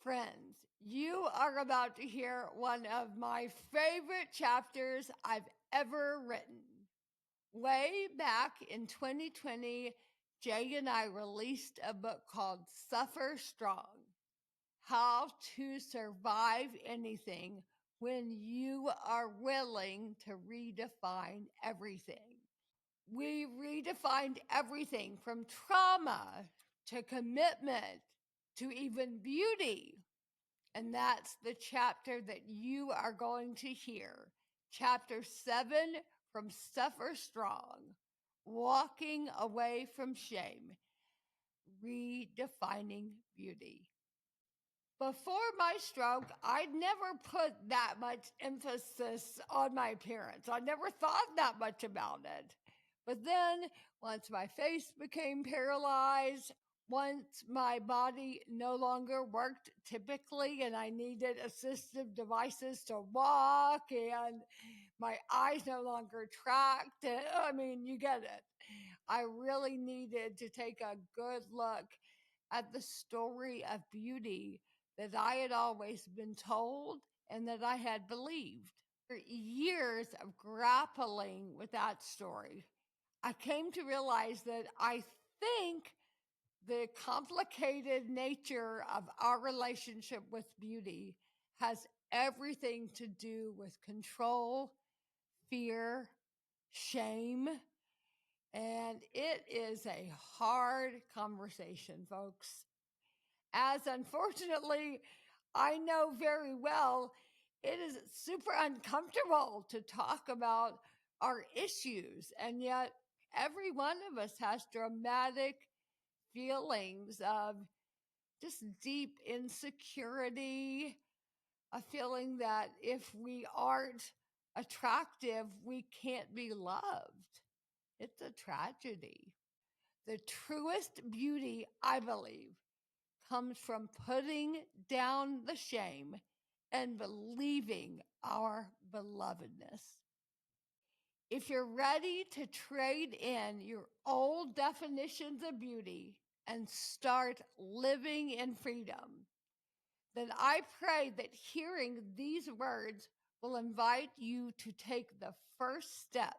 Friends, you are about to hear one of my favorite chapters I've ever written. Way back in 2020, Jay and I released a book called Suffer Strong: How to Survive Anything When You Are Willing to Redefine Everything. We redefined everything from trauma to commitment to even beauty. And that's the chapter that you are going to hear. Chapter 7 from Suffer Strong: Walking Away from Shame, Redefining Beauty. Before my stroke, I'd never put that much emphasis on my appearance. I never thought that much about it. But then, once my face became paralyzed, once my body no longer worked typically and I needed assistive devices to walk and my eyes no longer tracked, you get it. I really needed to take a good look at the story of beauty that I had always been told and that I had believed. For years of grappling with that story, I came to realize that I think the complicated nature of our relationship with beauty has everything to do with control, fear, shame, and it is a hard conversation, folks. As unfortunately, I know very well, it is super uncomfortable to talk about our issues. And yet, every one of us has dramatic feelings of just deep insecurity, a feeling that if we aren't attractive, we can't be loved. It's a tragedy. The truest beauty, I believe, comes from putting down the shame and believing our belovedness. If you're ready to trade in your old definitions of beauty and start living in freedom, then I pray that hearing these words will invite you to take the first step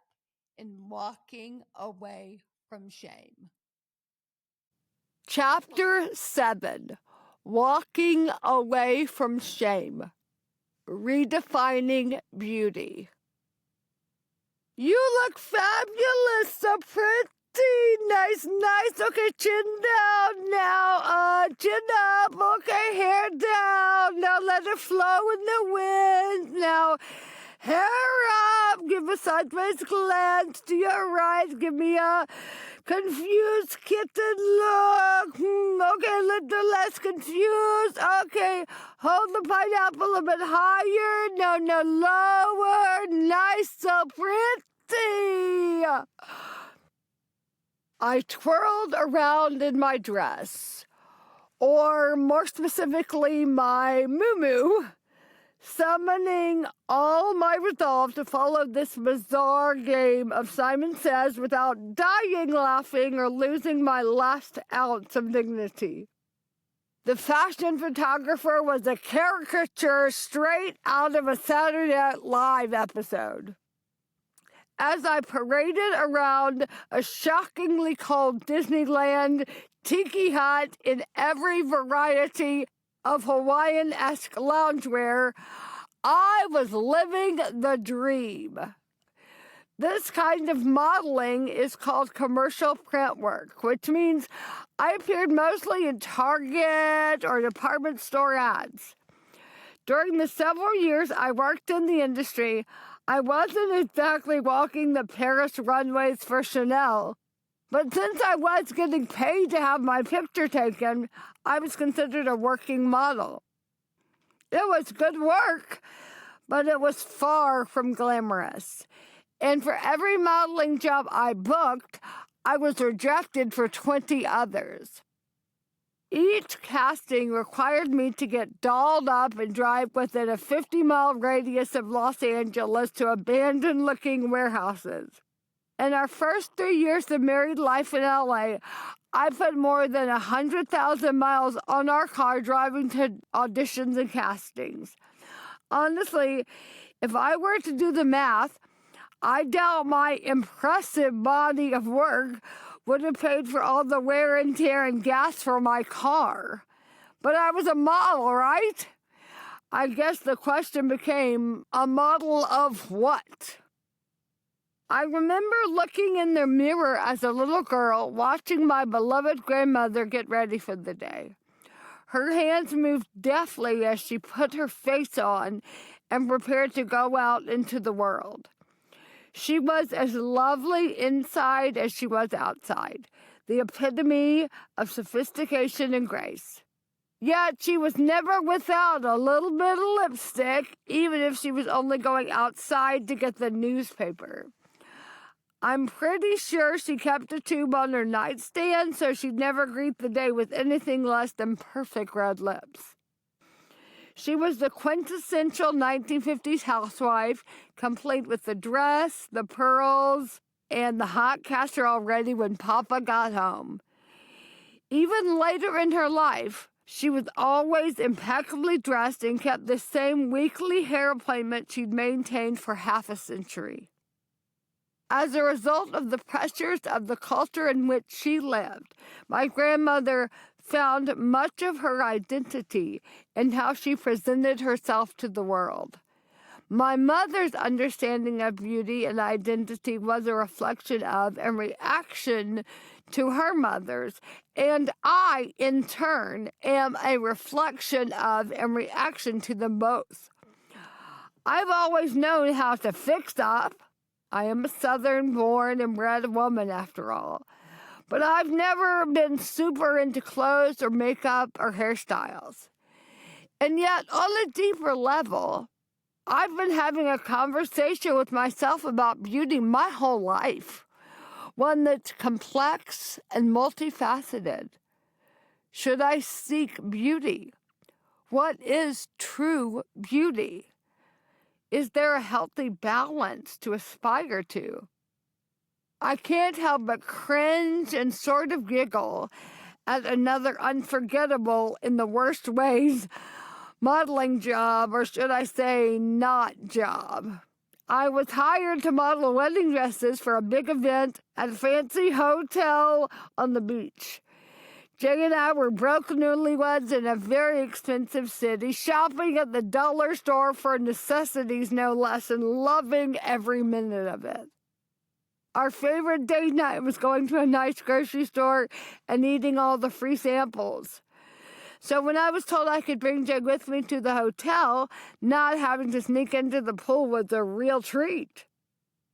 in walking away from shame. Chapter 7: Walking Away from Shame, Redefining Beauty. You look fabulous, so pretty. Nice. Okay, chin down now. Chin up. Okay, hair down. Now let it flow in the wind. Now, hair up. Give a sideways glance to your right. Give me a confused kitten look. Okay, a little less confused. Okay, hold the pineapple a bit higher. No, lower. Nice, so pretty. I twirled around in my dress, or more specifically, my muumuu, summoning all my resolve to follow this bizarre game of Simon Says without dying laughing or losing my last ounce of dignity. The fashion photographer was a caricature straight out of a Saturday Night Live episode. As I paraded around a shockingly cold Disneyland tiki hut in every variety of Hawaiian-esque loungewear, I was living the dream. This kind of modeling is called commercial print work, which means I appeared mostly in Target or department store ads. During the several years I worked in the industry, I wasn't exactly walking the Paris runways for Chanel, but since I was getting paid to have my picture taken, I was considered a working model. It was good work, but it was far from glamorous. And for every modeling job I booked, I was rejected for 20 others. Each casting required me to get dolled up and drive within a 50-mile radius of Los Angeles to abandoned-looking warehouses. In our first 3 years of married life in LA, I put more than 100,000 miles on our car driving to auditions and castings. Honestly, if I were to do the math, I doubt my impressive body of work would have paid for all the wear and tear and gas for my car. But I was a model, right? I guess the question became, a model of what? I remember looking in the mirror as a little girl, watching my beloved grandmother get ready for the day. Her hands moved deftly as she put her face on and prepared to go out into the world. She was as lovely inside as she was outside, the epitome of sophistication and grace. Yet she was never without a little bit of lipstick, even if she was only going outside to get the newspaper. I'm pretty sure she kept a tube on her nightstand so she'd never greet the day with anything less than perfect red lips. She was the quintessential 1950s housewife, complete with the dress, the pearls, and the hot casserole ready when Papa got home. Even later in her life, she was always impeccably dressed and kept the same weekly hair appointment she'd maintained for half a century. As a result of the pressures of the culture in which she lived, my grandmother found much of her identity in how she presented herself to the world. My mother's understanding of beauty and identity was a reflection of and reaction to her mother's, and I, in turn, am a reflection of and reaction to them both. I've always known how to fix up. I am a Southern-born and bred woman, after all. But I've never been super into clothes or makeup or hairstyles. And yet, on a deeper level, I've been having a conversation with myself about beauty my whole life. One that's complex and multifaceted. Should I seek beauty? What is true beauty? Is there a healthy balance to aspire to? I can't help but cringe and sort of giggle at another unforgettable, in the worst ways, modeling job, or should I say not job. I was hired to model wedding dresses for a big event at a fancy hotel on the beach. Jay and I were broke newlyweds in a very expensive city, shopping at the dollar store for necessities no less, and loving every minute of it. Our favorite date night was going to a nice grocery store and eating all the free samples. So when I was told I could bring Jay with me to the hotel, not having to sneak into the pool was a real treat.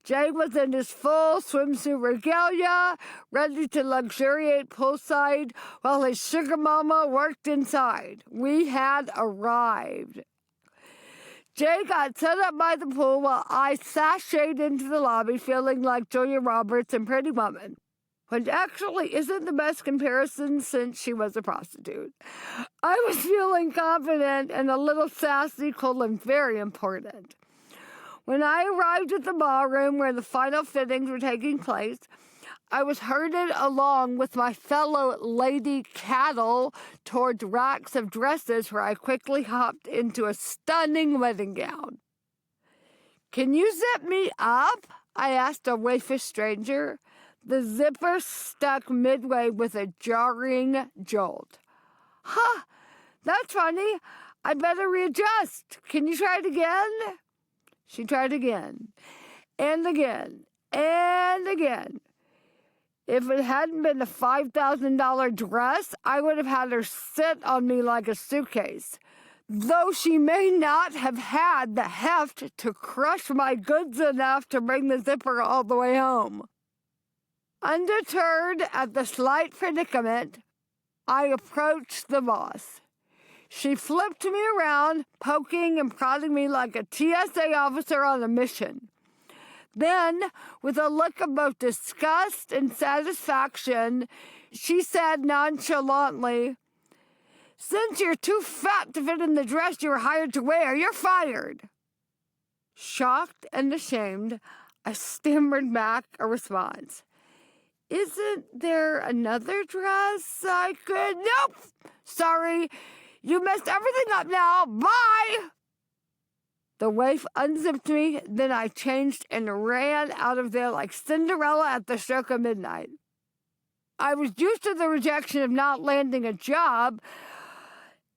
Jay was in his full swimsuit regalia, ready to luxuriate poolside while his sugar mama worked inside. We had arrived. Jay got set up by the pool while I sashayed into the lobby feeling like Julia Roberts in Pretty Woman, which actually isn't the best comparison since she was a prostitute. I was feeling confident and a little sassy, very important. When I arrived at the ballroom where the final fittings were taking place, I was herded along with my fellow lady cattle towards racks of dresses where I quickly hopped into a stunning wedding gown. "Can you zip me up?" I asked a waifish stranger. The zipper stuck midway with a jarring jolt. "Huh, that's funny. I better readjust. Can you try it again?" She tried again, and again, and again. If it hadn't been a $5,000 dress, I would have had her sit on me like a suitcase, though she may not have had the heft to crush my goods enough to bring the zipper all the way home. Undeterred at the slight predicament, I approached the boss. She flipped me around, poking and prodding me like a TSA officer on a mission. Then, with a look of both disgust and satisfaction, she said nonchalantly, "Since you're too fat to fit in the dress you were hired to wear, you're fired." Shocked and ashamed, I stammered back a response. Isn't there another dress I could? Nope! Sorry, you messed everything up now. Bye! The waif unzipped me, then I changed and ran out of there like Cinderella at the stroke of midnight. I was used to the rejection of not landing a job.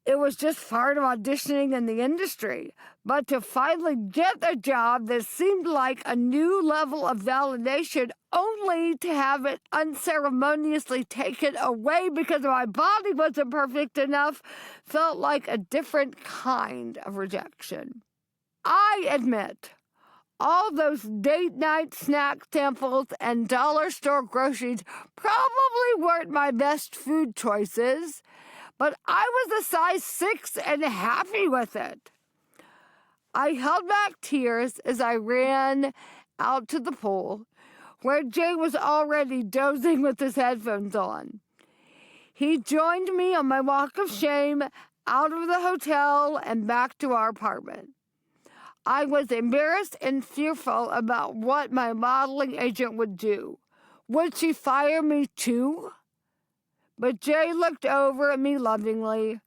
It was just part of auditioning in the industry. But to finally get a job that seemed like a new level of validation, only to have it unceremoniously taken away because my body wasn't perfect enough, felt like a different kind of rejection. I admit, all those date night snack samples and dollar store groceries probably weren't my best food choices, but I was a size 6 and happy with it. I held back tears as I ran out to the pool, where Jay was already dozing with his headphones on. He joined me on my walk of shame out of the hotel and back to our apartment. I was embarrassed and fearful about what my modeling agent would do. Would she fire me too? But Jay looked over at me lovingly.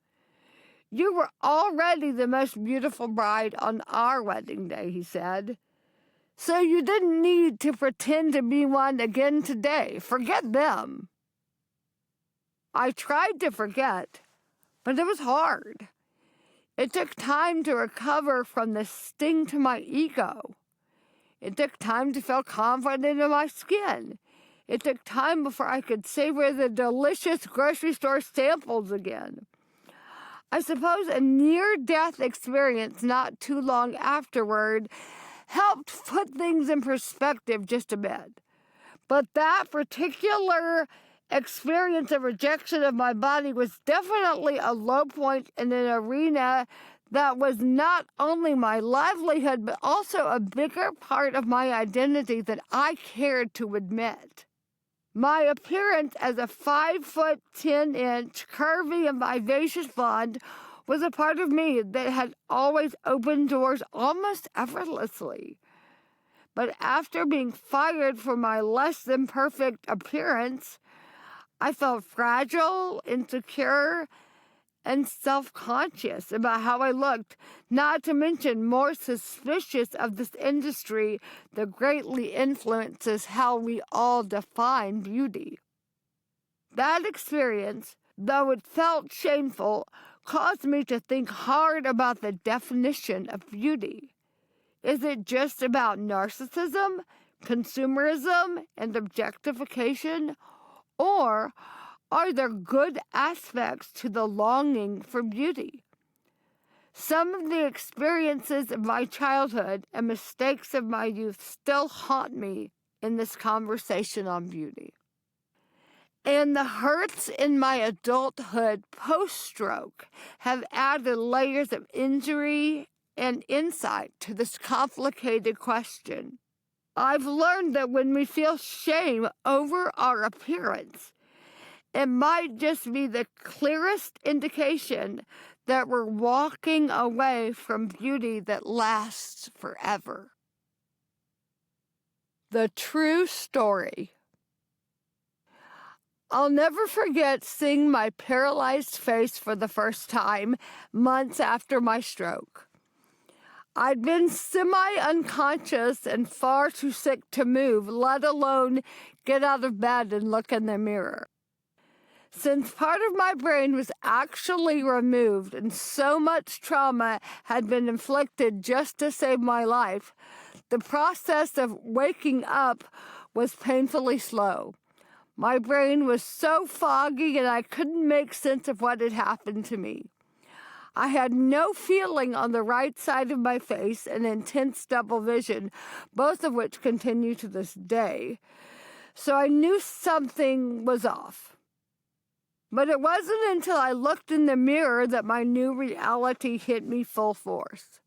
You were already the most beautiful bride on our wedding day, he said. So you didn't need to pretend to be one again today. Forget them. I tried to forget, but it was hard. It took time to recover from the sting to my ego. It took time to feel confident in my skin. It took time before I could savor the delicious grocery store samples again. I suppose a near-death experience not too long afterward helped put things in perspective just a bit. But that particular experience of rejection of my body was definitely a low point in an arena that was not only my livelihood, but also a bigger part of my identity than I cared to admit. My appearance as a 5'10" curvy and vivacious blonde was a part of me that had always opened doors almost effortlessly. But after being fired for my less than perfect appearance, I felt fragile, insecure, and self-conscious about how I looked, not to mention more suspicious of this industry that greatly influences how we all define beauty. That experience, though it felt shameful, caused me to think hard about the definition of beauty. Is it just about narcissism, consumerism, and objectification? Or are there good aspects to the longing for beauty? Some of the experiences of my childhood and mistakes of my youth still haunt me in this conversation on beauty. And the hurts in my adulthood post-stroke have added layers of injury and insight to this complicated question. I've learned that when we feel shame over our appearance, it might just be the clearest indication that we're walking away from beauty that lasts forever. The true story. I'll never forget seeing my paralyzed face for the first time months after my stroke. I'd been semi-unconscious and far too sick to move, let alone get out of bed and look in the mirror. Since part of my brain was actually removed and so much trauma had been inflicted just to save my life, the process of waking up was painfully slow. My brain was so foggy and I couldn't make sense of what had happened to me. I had no feeling on the right side of my face and intense double vision, both of which continue to this day. So I knew something was off. But it wasn't until I looked in the mirror that my new reality hit me full force.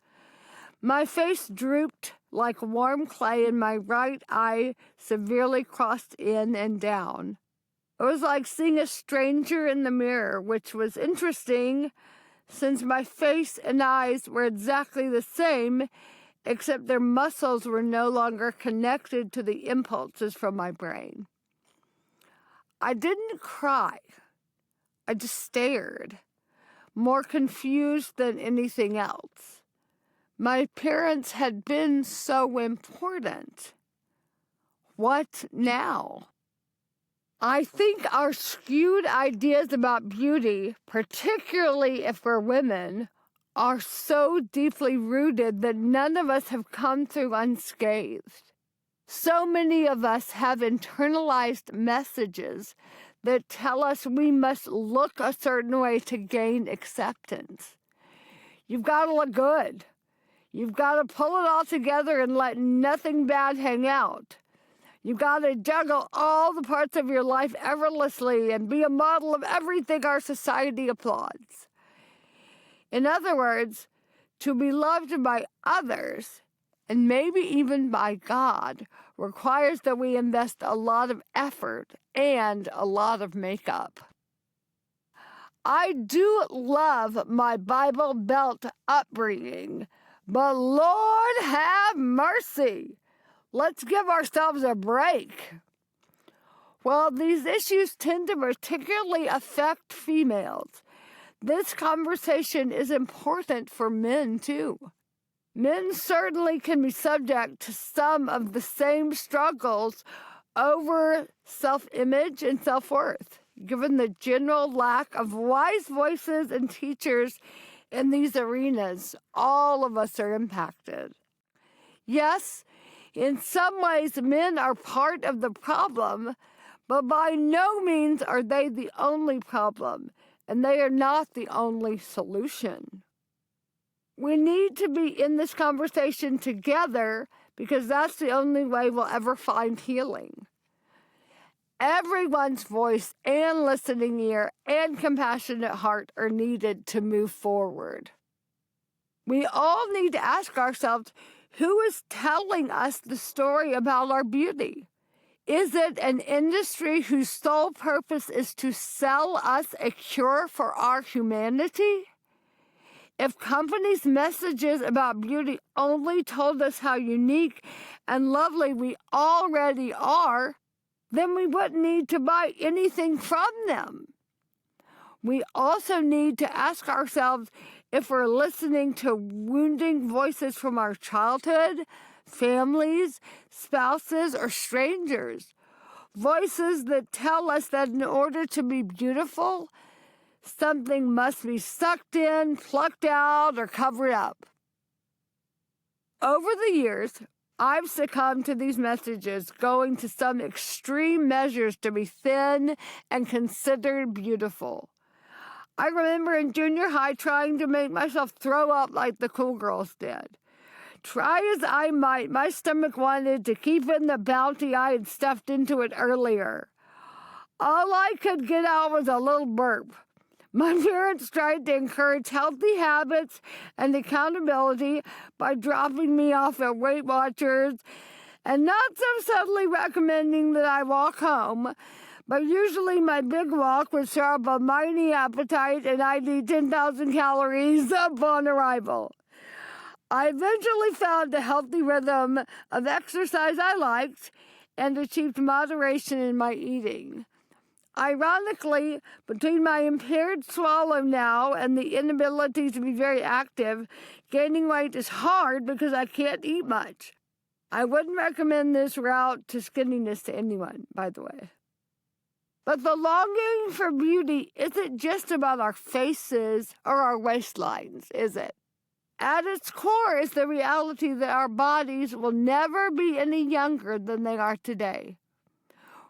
My face drooped like warm clay and my right eye severely crossed in and down. It was like seeing a stranger in the mirror, which was interesting since my face and eyes were exactly the same, except their muscles were no longer connected to the impulses from my brain. I didn't cry. I just stared, more confused than anything else. My appearance had been so important. What now? I think our skewed ideas about beauty, particularly if we're women, are so deeply rooted that none of us have come through unscathed. So many of us have internalized messages that tell us we must look a certain way to gain acceptance. You've got to look good. You've got to pull it all together and let nothing bad hang out. You've got to juggle all the parts of your life effortlessly and be a model of everything our society applauds. In other words, to be loved by others, and maybe even by God, requires that we invest a lot of effort and a lot of makeup. I do love my Bible Belt upbringing, but Lord have mercy. Let's give ourselves a break. Well, these issues tend to particularly affect females. This conversation is important for men, too. Men certainly can be subject to some of the same struggles over self-image and self-worth, given the general lack of wise voices and teachers in these arenas. All of us are impacted. Yes, in some ways, men are part of the problem, but by no means are they the only problem, and they are not the only solution. We need to be in this conversation together because that's the only way we'll ever find healing. Everyone's voice and listening ear and compassionate heart are needed to move forward. We all need to ask ourselves, who is telling us the story about our beauty? Is it an industry whose sole purpose is to sell us a cure for our humanity? If companies' messages about beauty only told us how unique and lovely we already are, then we wouldn't need to buy anything from them. We also need to ask ourselves if we're listening to wounding voices from our childhood, families, spouses, or strangers. Voices that tell us that in order to be beautiful, something must be sucked in, plucked out, or covered up. Over the years, I've succumbed to these messages, going to some extreme measures to be thin and considered beautiful. I remember in junior high trying to make myself throw up like the cool girls did. Try as I might, my stomach wanted to keep in the bounty I had stuffed into it earlier. All I could get out was a little burp. My parents tried to encourage healthy habits and accountability by dropping me off at Weight Watchers and not so subtly recommending that I walk home. But usually my big walk would serve up a mighty appetite and I'd eat 10,000 calories upon arrival. I eventually found a healthy rhythm of exercise I liked and achieved moderation in my eating. Ironically, between my impaired swallow now and the inability to be very active, gaining weight is hard because I can't eat much. I wouldn't recommend this route to skinniness to anyone, by the way. But the longing for beauty isn't just about our faces or our waistlines, is it? At its core is the reality that our bodies will never be any younger than they are today.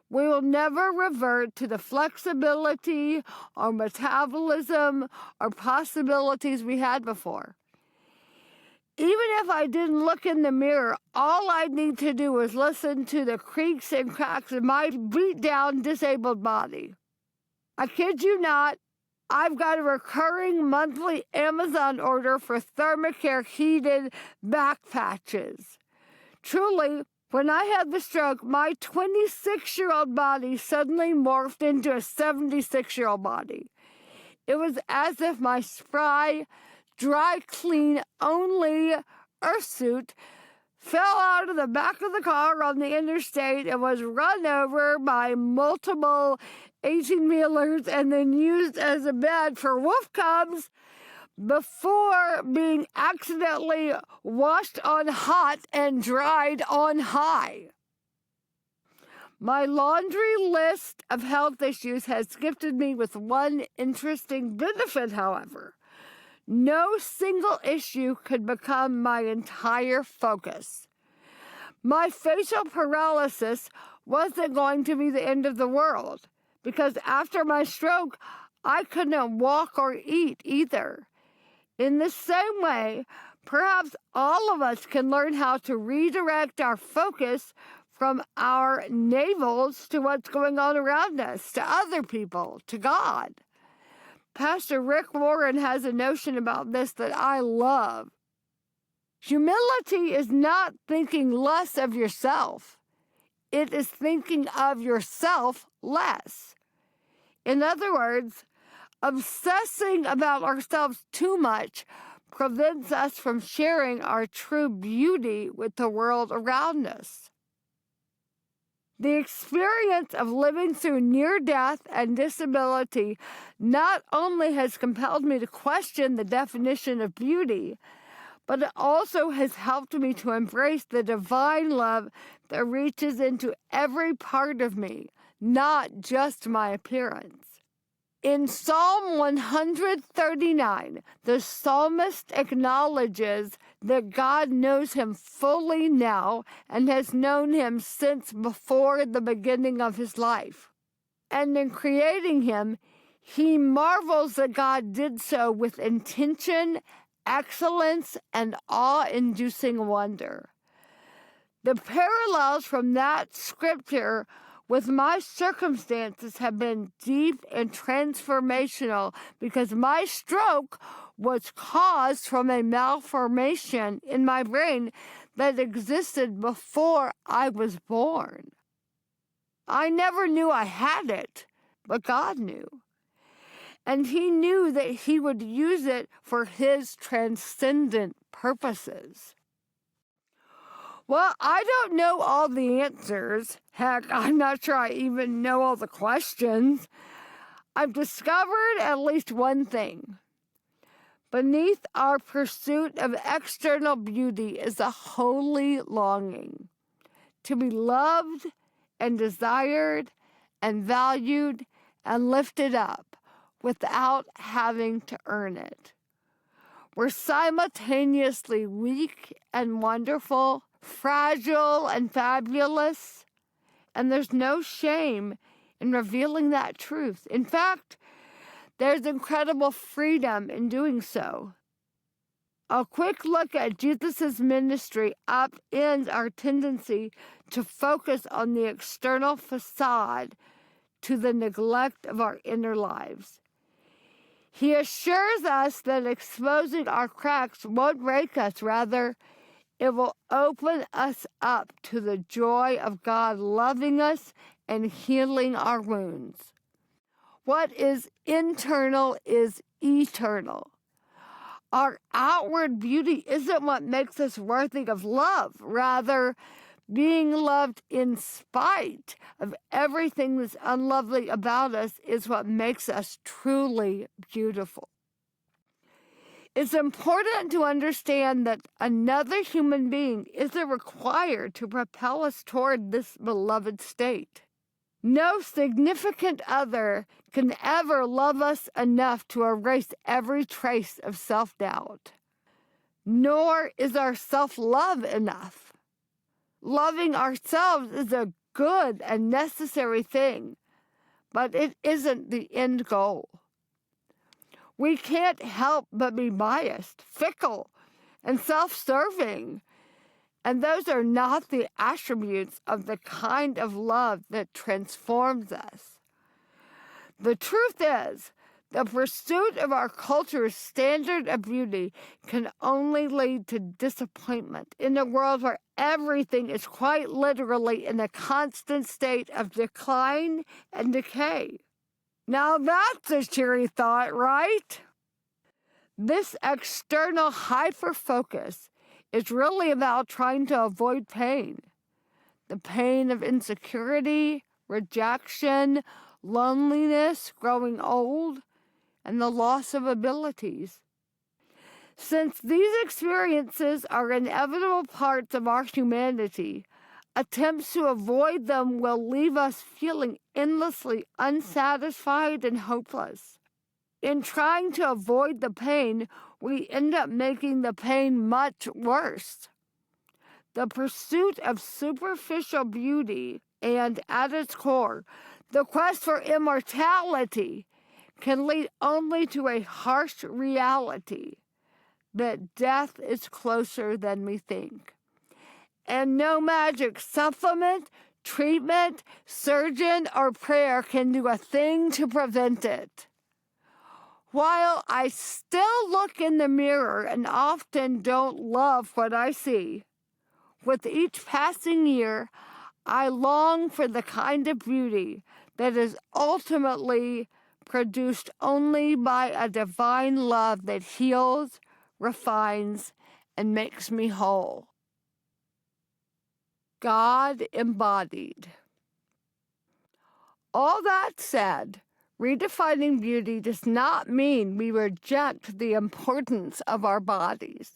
We will never revert to the flexibility or metabolism or possibilities we had before. Even if I didn't look in the mirror, all I'd need to do was listen to the creaks and cracks of my beat-down, disabled body. I kid you not, I've got a recurring monthly Amazon order for Thermacare heated back patches. Truly, when I had the stroke, my 26-year-old body suddenly morphed into a 76-year-old body. It was as if my spry, dry clean only earth suit fell out of the back of the car on the interstate and was run over by multiple 18-wheelers and then used as a bed for wolf cubs before being accidentally washed on hot and dried on high. My laundry list of health issues has gifted me with one interesting benefit, however. No single issue could become my entire focus. My facial paralysis wasn't going to be the end of the world, because after my stroke, I couldn't walk or eat either. In the same way, perhaps all of us can learn how to redirect our focus from our navels to what's going on around us, to other people, to God. Pastor Rick Warren has a notion about this that I love. Humility is not thinking less of yourself. It is thinking of yourself less. In other words, obsessing about ourselves too much prevents us from sharing our true beauty with the world around us. The experience of living through near death and disability not only has compelled me to question the definition of beauty, but it also has helped me to embrace the divine love that reaches into every part of me, not just my appearance. In Psalm 139, the psalmist acknowledges that God knows him fully now and has known him since before the beginning of his life. And in creating him, he marvels that God did so with intention, excellence, and awe-inducing wonder. The parallels from that scripture with my circumstances have been deep and transformational because my stroke was caused from a malformation in my brain that existed before I was born. I never knew I had it, but God knew. And he knew that he would use it for his transcendent purposes. Well, I don't know all the answers. Heck, I'm not sure I even know all the questions. I've discovered at least one thing. Beneath our pursuit of external beauty is a holy longing to be loved and desired and valued and lifted up without having to earn it. We're simultaneously weak and wonderful, fragile and fabulous, and there's no shame in revealing that truth. In fact, there's incredible freedom in doing so. A quick look at Jesus' ministry upends our tendency to focus on the external facade to the neglect of our inner lives. He assures us that exposing our cracks won't break us. Rather, it will open us up to the joy of God loving us and healing our wounds. What is internal is eternal. Our outward beauty isn't what makes us worthy of love. Rather, being loved in spite of everything that's unlovely about us is what makes us truly beautiful. It's important to understand that another human being isn't required to propel us toward this beloved state. No significant other can ever love us enough to erase every trace of self-doubt. Nor is our self-love enough. Loving ourselves is a good and necessary thing, but it isn't the end goal. We can't help but be biased, fickle, and self-serving, and those are not the attributes of the kind of love that transforms us. The truth is, the pursuit of our culture's standard of beauty can only lead to disappointment in a world where everything is quite literally in a constant state of decline and decay. Now that's a cheery thought, right? This external hyper-focus It's really about trying to avoid pain. The pain of insecurity, rejection, loneliness, growing old, and the loss of abilities. Since these experiences are inevitable parts of our humanity, attempts to avoid them will leave us feeling endlessly unsatisfied and hopeless. In trying to avoid the pain, we end up making the pain much worse. The pursuit of superficial beauty and, at its core, the quest for immortality can lead only to a harsh reality that death is closer than we think. And no magic supplement, treatment, surgeon, or prayer can do a thing to prevent it. While I still look in the mirror and often don't love what I see, with each passing year, I long for the kind of beauty that is ultimately produced only by a divine love that heals, refines, and makes me whole. God embodied. All that said, redefining beauty does not mean we reject the importance of our bodies.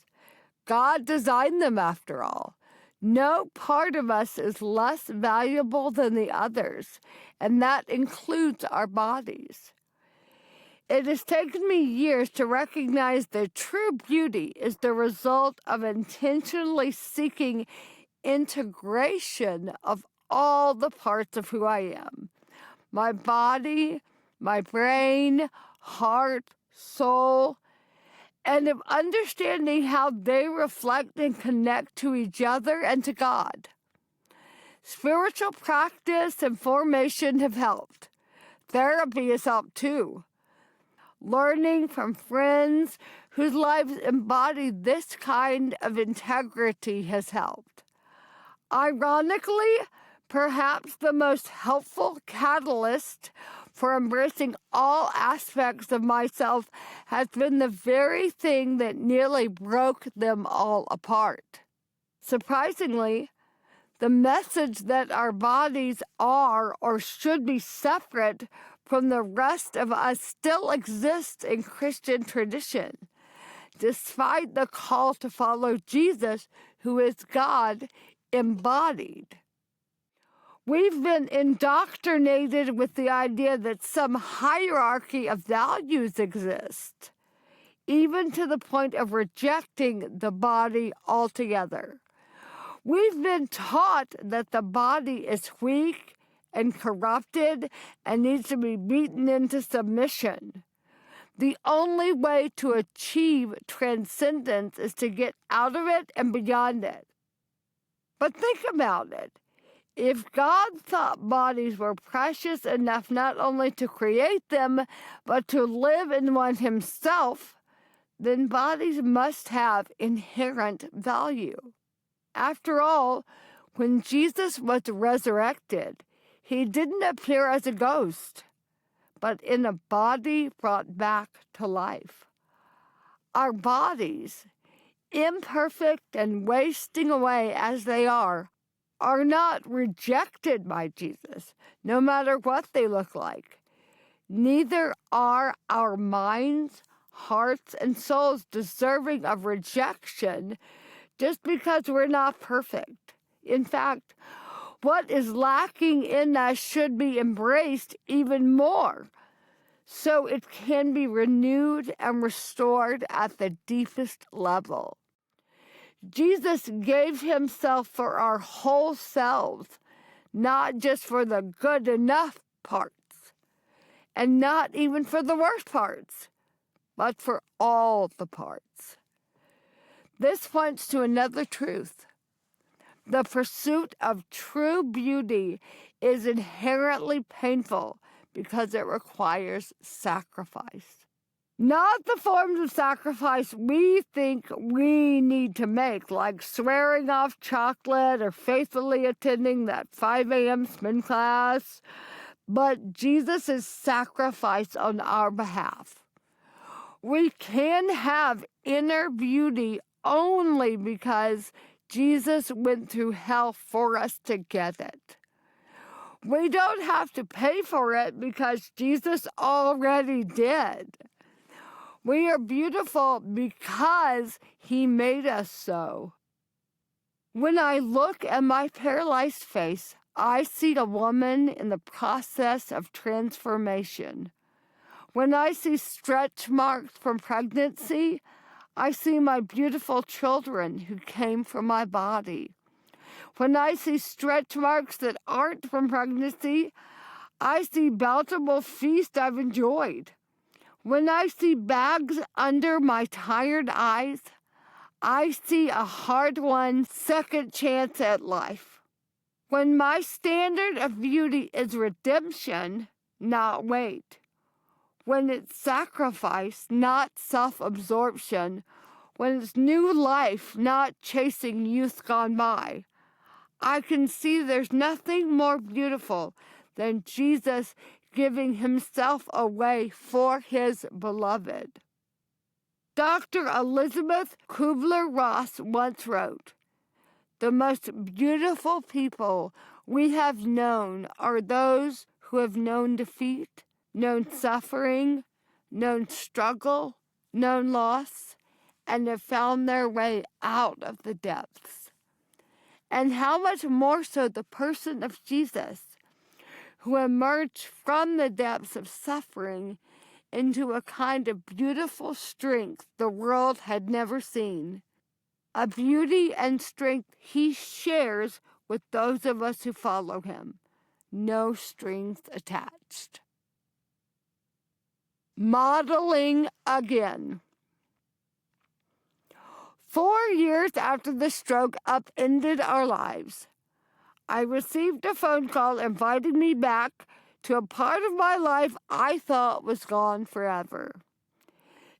God designed them after all. No part of us is less valuable than the others, and that includes our bodies. It has taken me years to recognize that true beauty is the result of intentionally seeking integration of all the parts of who I am. My body, my brain, heart, soul, and of understanding how they reflect and connect to each other and to God. Spiritual practice and formation have helped. Therapy has helped too. Learning from friends whose lives embody this kind of integrity has helped. Ironically, perhaps the most helpful catalyst for embracing all aspects of myself has been the very thing that nearly broke them all apart. Surprisingly, the message that our bodies are or should be separate from the rest of us still exists in Christian tradition, despite the call to follow Jesus, who is God embodied. We've been indoctrinated with the idea that some hierarchy of values exists, even to the point of rejecting the body altogether. We've been taught that the body is weak and corrupted and needs to be beaten into submission. The only way to achieve transcendence is to get out of it and beyond it. But think about it. If God thought bodies were precious enough not only to create them, but to live in one himself, then bodies must have inherent value. After all, when Jesus was resurrected, he didn't appear as a ghost, but in a body brought back to life. Our bodies, imperfect and wasting away as they are not rejected by Jesus, no matter what they look like. Neither are our minds, hearts, and souls deserving of rejection just because we're not perfect. In fact, what is lacking in us should be embraced even more, so it can be renewed and restored at the deepest level. Jesus gave himself for our whole selves, not just for the good enough parts, and not even for the worst parts, but for all the parts. This points to another truth. The pursuit of true beauty is inherently painful because it requires sacrifice. Not the forms of sacrifice we think we need to make, like swearing off chocolate or faithfully attending that 5 a.m. spin class, but Jesus' sacrifice on our behalf. We can have inner beauty only because Jesus went through hell for us to get it. We don't have to pay for it because Jesus already did. We are beautiful because He made us so. When I look at my paralyzed face, I see a woman in the process of transformation. When I see stretch marks from pregnancy, I see my beautiful children who came from my body. When I see stretch marks that aren't from pregnancy, I see bountiful feast I've enjoyed. When I see bags under my tired eyes, I see a hard-won second chance at life. When my standard of beauty is redemption, not weight. When it's sacrifice, not self-absorption. When it's new life, not chasing youth gone by. I can see there's nothing more beautiful than Jesus giving Himself away for His beloved. Dr. Elizabeth Kubler-Ross once wrote, "The most beautiful people we have known are those who have known defeat, known suffering, known struggle, known loss, and have found their way out of the depths." And how much more so the person of Jesus, who emerged from the depths of suffering into a kind of beautiful strength the world had never seen. A beauty and strength He shares with those of us who follow Him. No strings attached. Modeling again. 4 years after the stroke upended our lives, I received a phone call inviting me back to a part of my life I thought was gone forever.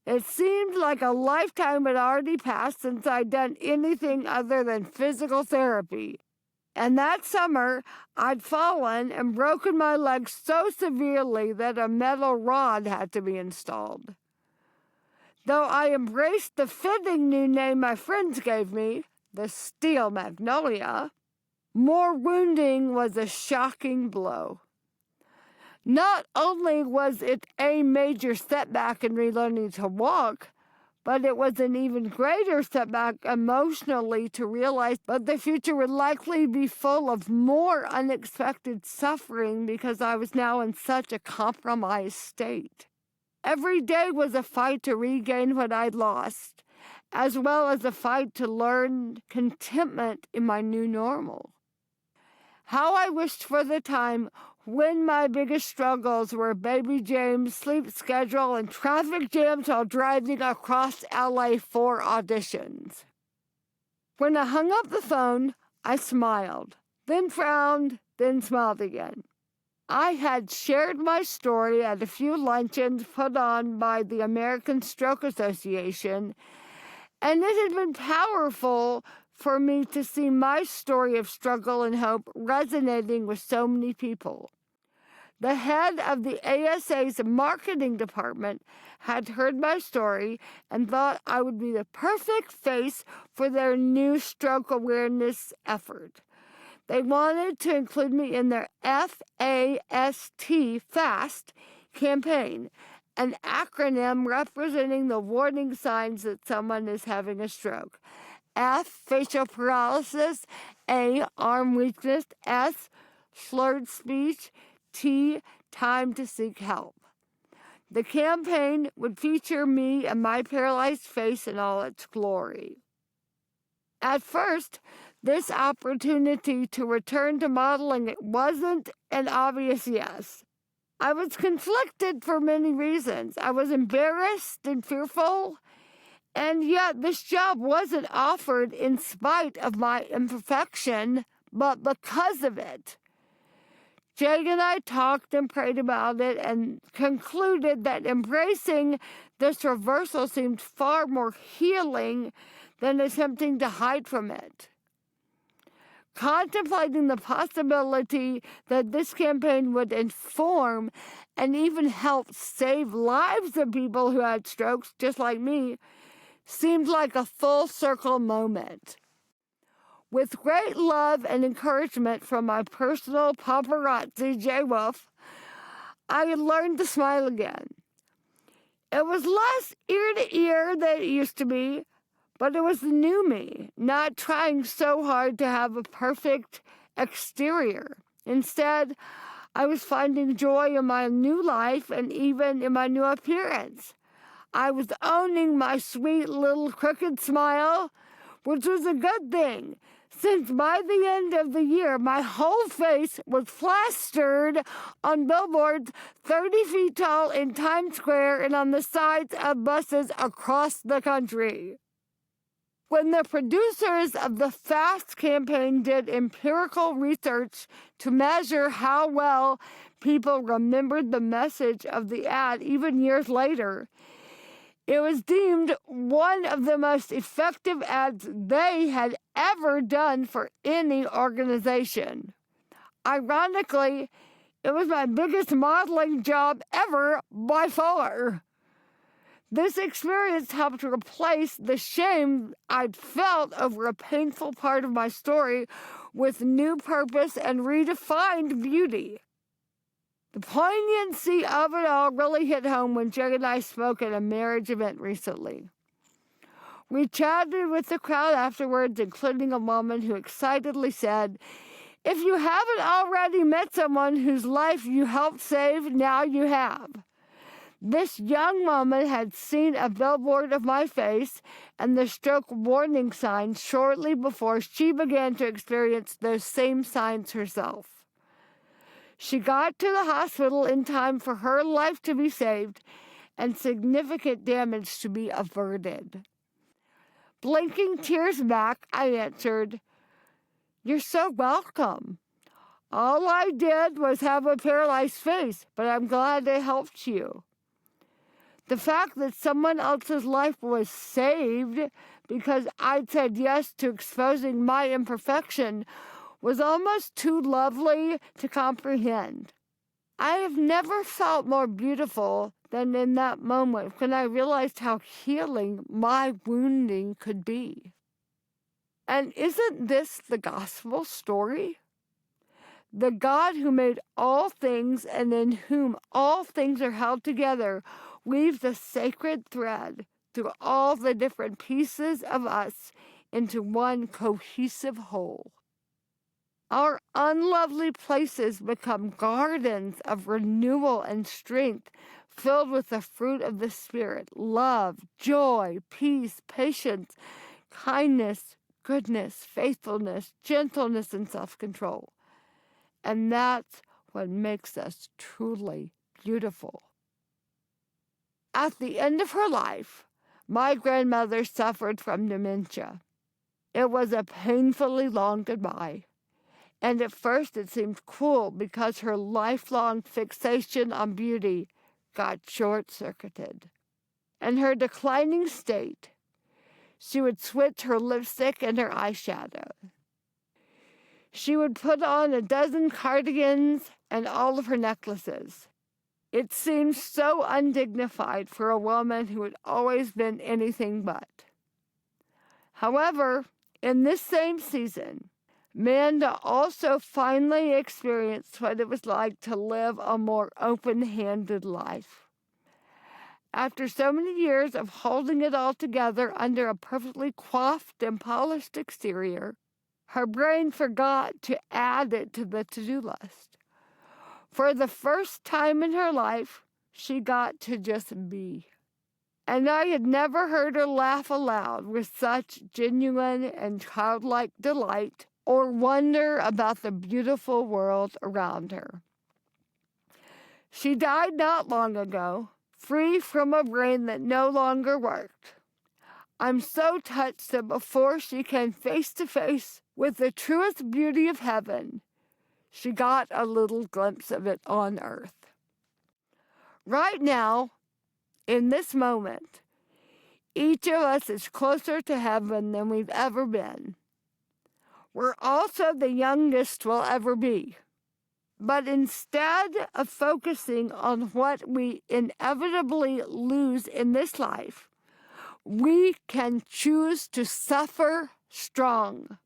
It seemed like a lifetime had already passed since I'd done anything other than physical therapy. And that summer, I'd fallen and broken my leg so severely that a metal rod had to be installed. Though I embraced the fitting new name my friends gave me, the Steel Magnolia, more wounding was a shocking blow. Not only was it a major setback in relearning to walk, but it was an even greater setback emotionally to realize that the future would likely be full of more unexpected suffering because I was now in such a compromised state. Every day was a fight to regain what I'd lost, as well as a fight to learn contentment in my new normal. How I wished for the time when my biggest struggles were baby James' sleep schedule and traffic jams while driving across LA for auditions. When I hung up the phone, I smiled, then frowned, then smiled again. I had shared my story at a few luncheons put on by the American Stroke Association, and it had been powerful for me to see my story of struggle and hope resonating with so many people. The head of the ASA's marketing department had heard my story and thought I would be the perfect face for their new stroke awareness effort. They wanted to include me in their FAST campaign, an acronym representing the warning signs that someone is having a stroke. F, facial paralysis. A, arm weakness. S, slurred speech. T, time to seek help. The campaign would feature me and my paralyzed face in all its glory. At first, this opportunity to return to modeling wasn't an obvious yes. I was conflicted for many reasons. I was embarrassed and fearful, and yet this job wasn't offered in spite of my imperfection, but because of it. Jake and I talked and prayed about it and concluded that embracing this reversal seemed far more healing than attempting to hide from it. Contemplating the possibility that this campaign would inform and even help save lives of people who had strokes just like me seemed like a full circle moment. With great love and encouragement from my personal paparazzi, J. Wolf, I learned to smile again. It was less ear to ear than it used to be, but it was the new me, not trying so hard to have a perfect exterior. Instead, I was finding joy in my new life and even in my new appearance. I was owning my sweet little crooked smile, which was a good thing, since by the end of the year, my whole face was plastered on billboards 30 feet tall in Times Square and on the sides of buses across the country. When the producers of the FAST campaign did empirical research to measure how well people remembered the message of the ad even years later, it was deemed one of the most effective ads they had ever done for any organization. Ironically, it was my biggest modeling job ever by far. This experience helped replace the shame I'd felt over a painful part of my story with new purpose and redefined beauty. The poignancy of it all really hit home when Jay and I spoke at a marriage event recently. We chatted with the crowd afterwards, including a woman who excitedly said, "If you haven't already met someone whose life you helped save, now you have." This young woman had seen a billboard of my face and the stroke warning sign shortly before she began to experience those same signs herself. She got to the hospital in time for her life to be saved and significant damage to be averted. Blinking tears back, I answered, "You're so welcome. All I did was have a paralyzed face, but I'm glad I helped you." The fact that someone else's life was saved because I'd said yes to exposing my imperfection was almost too lovely to comprehend. I have never felt more beautiful than in that moment when I realized how healing my wounding could be. And isn't this the gospel story? The God who made all things and in whom all things are held together weaves a sacred thread through all the different pieces of us into one cohesive whole. Our unlovely places become gardens of renewal and strength, filled with the fruit of the Spirit: love, joy, peace, patience, kindness, goodness, faithfulness, gentleness, and self-control. And that's what makes us truly beautiful. At the end of her life, my grandmother suffered from dementia. It was a painfully long goodbye. And at first it seemed cruel because her lifelong fixation on beauty got short-circuited. In her declining state, she would switch her lipstick and her eyeshadow. She would put on a dozen cardigans and all of her necklaces. It seemed so undignified for a woman who had always been anything but. However, in this same season, Amanda also finally experienced what it was like to live a more open-handed life. After so many years of holding it all together under a perfectly coiffed and polished exterior, her brain forgot to add it to the to-do list. For the first time in her life, she got to just be. And I had never heard her laugh aloud with such genuine and childlike delight or wonder about the beautiful world around her. She died not long ago, free from a brain that no longer worked. I'm so touched that before she came face to face with the truest beauty of heaven, she got a little glimpse of it on earth. Right now, in this moment, each of us is closer to heaven than we've ever been. We're also the youngest we'll ever be. But instead of focusing on what we inevitably lose in this life, we can choose to suffer strong,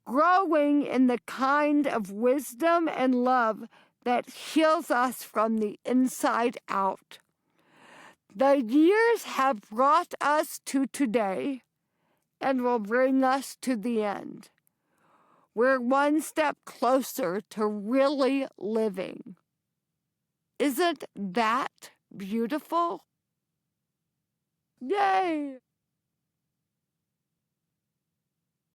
growing in the kind of wisdom and love that heals us from the inside out. The years have brought us to today and will bring us to the end. We're one step closer to really living. Isn't that beautiful? Yay!